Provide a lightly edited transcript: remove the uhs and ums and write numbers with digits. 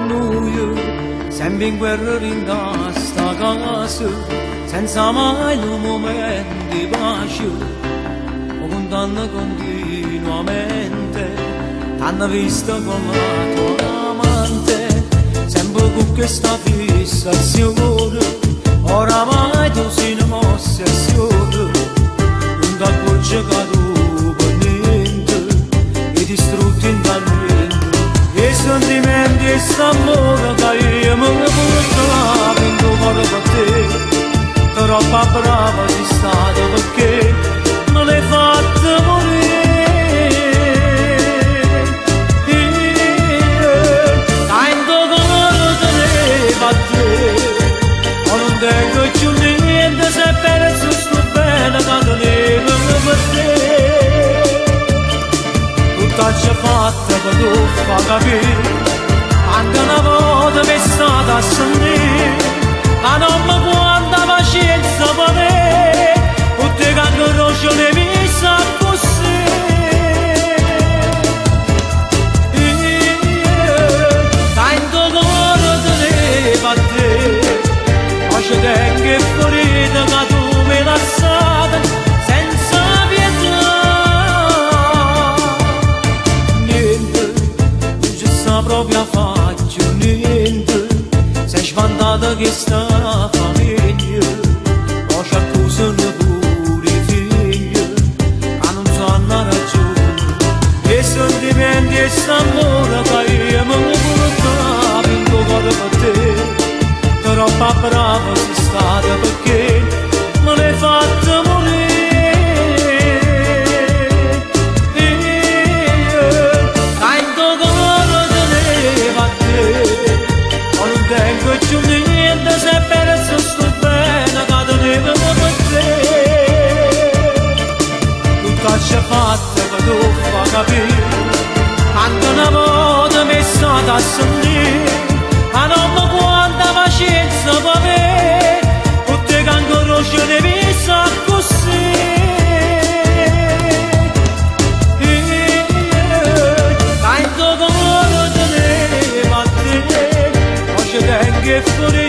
noi, sempre in guerra in sta casa, senza mai un momento di pace, o condanna continuamente, t'hanno visto come la tua amante, sempre con questa fissazione, oramai tu sei un'ossessione, non ti accorgi che tu per niente, e distrutti in talmente, e sentimenti e s'amore che io mi portavo in tuo cuore per te, troppo brava sei stata perché me l'hai fatta morire. Tanto cuore teneva a te, ma non tengo più niente se penso sto bene che tenevo per te. Tutta c'è fatta per tu fa capire, anche una volta mi è stata a sentire, ma non mi guarda pazienza per me, tutte che conosco le mie sa così. Tanto cuore teneva a te, ma ci tengo ferita che tu mi lasciate senza pietà. Niente, non ci sta proprio a faccia, niente, sei svantata che sta famiglia, poi ci accusano pure i figli, ma non sanno ragione, e sentimenti e s'amore che io mi portavo in tuo cuore per te, troppo brava sei stata perché me l'hai fatta morire. Tanto cuore teneva a te, ma non tengo più niente se penso sto bene che tenevo per te. Tutta c'è fatta che tu fa capire, anche una volta mi è stata a sentire, ma non mi guarda pazienza per me, tutte che ancora ce ne vista così. Tanto cuore teneva a te, ma ci tengo e fuori